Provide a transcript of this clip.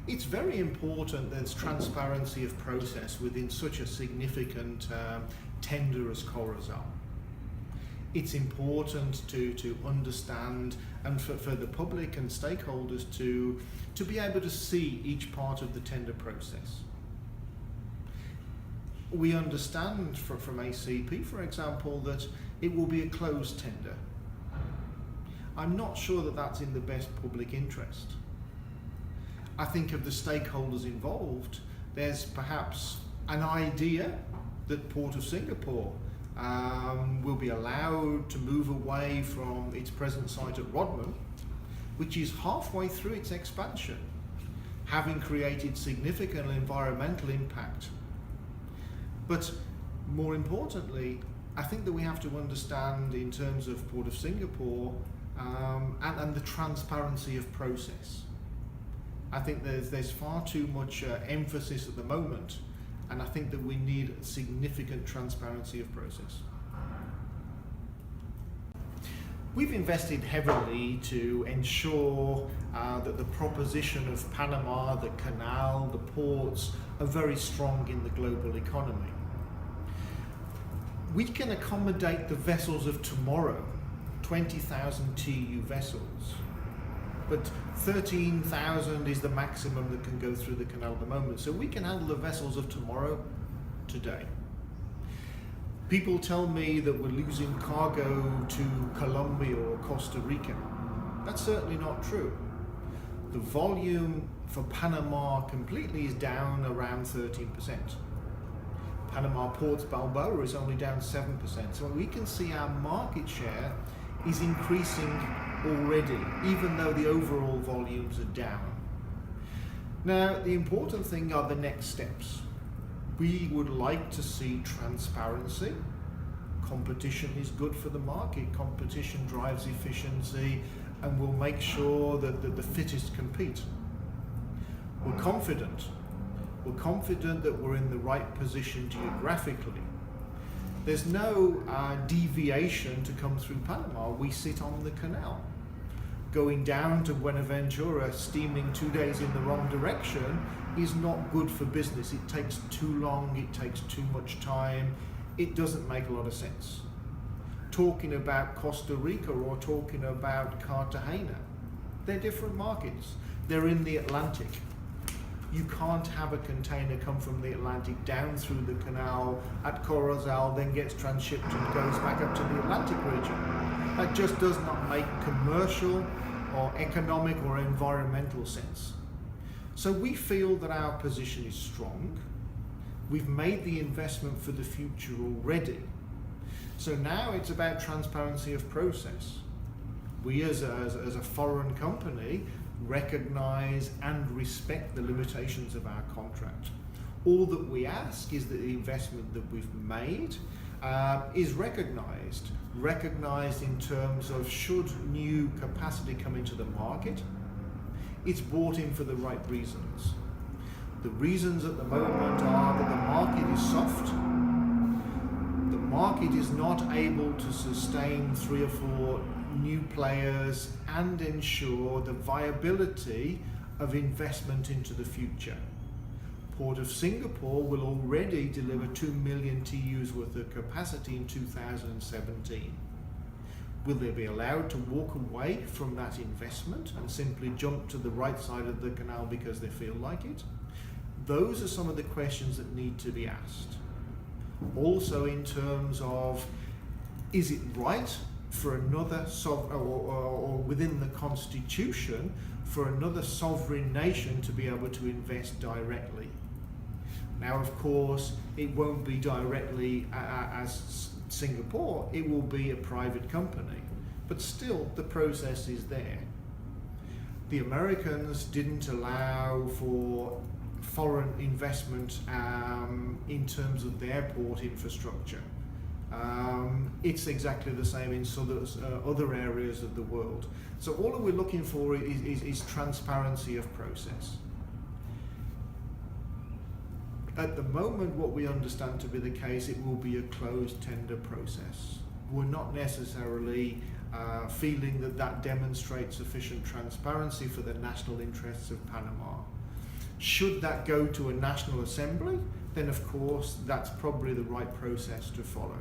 It's very important there's transparency of process within such a significant tender as Corozal. It's important to understand, and for the public and stakeholders to be able to see each part of the tender process. We understand from ACP, for example, that it will be a closed tender. I'm not sure that that's in the best public interest. I think of the stakeholders involved, there's perhaps an idea that Port of Singapore will be allowed to move away from its present site at Rodman, which is halfway through its expansion, having created significant environmental impact. But more importantly, I think that we have to understand in terms of Port of Singapore and the transparency of process. I think there's far too much emphasis at the moment, and I think that we need significant transparency of process. We've invested heavily to ensure that the proposition of Panama, the canal, the ports are very strong in the global economy. We can accommodate the vessels of tomorrow, 20,000 TEU vessels, but 13,000 is the maximum that can go through the canal at the moment. So we can handle the vessels of tomorrow, today. People tell me that we're losing cargo to Colombia or Costa Rica. That's certainly not true. The volume for Panama completely is down around 13%. Panama Ports Balboa is only down 7%. So we can see our market share is increasing already, even though the overall volumes are down. Now, the important thing are the next steps. We would like to see transparency. Competition is good for the market. Competition drives efficiency and will make sure that the fittest compete. We're confident. We're confident that we're in the right position geographically. There's no deviation to come through Panama. We sit on the canal. Going down to Buenaventura, steaming 2 days in the wrong direction, is not good for business. It takes too long, it takes too much time, it doesn't make a lot of sense. Talking about Costa Rica or talking about Cartagena, they're different markets. They're in the Atlantic. You can't have a container come from the Atlantic down through the canal at Corozal, then gets transshipped and goes back up to the Atlantic region. That just does not make commercial or economic or environmental sense. So we feel that our position is strong. We've made the investment for the future already. So now it's about transparency of process. We as a foreign company recognize and respect the limitations of our contract. All that we ask is that the investment that we've made is recognized in terms of should new capacity come into the market, it's brought in for the right reasons. The reasons at the moment are that the market is soft, the market is not able to sustain 3 or 4 new players and ensure the viability of investment into the future. Port of Singapore will already deliver 2 million TEUs worth of capacity in 2017. Will they be allowed to walk away from that investment and simply jump to the right side of the canal because they feel like it? Those are some of the questions that need to be asked. Also in terms of, is it right for another or within the Constitution for another sovereign nation to be able to invest directly? Now, of course, it won't be directly as Singapore, it will be a private company, but still the process is there. The Americans didn't allow for foreign investment in terms of their port infrastructure. It's exactly the same in other areas of the world. So all that we're looking for is transparency of process. At the moment, what we understand to be the case, it will be a closed tender process. We're not necessarily feeling that demonstrates sufficient transparency for the national interests of Panama. Should that go to a National Assembly, then of course that's probably the right process to follow.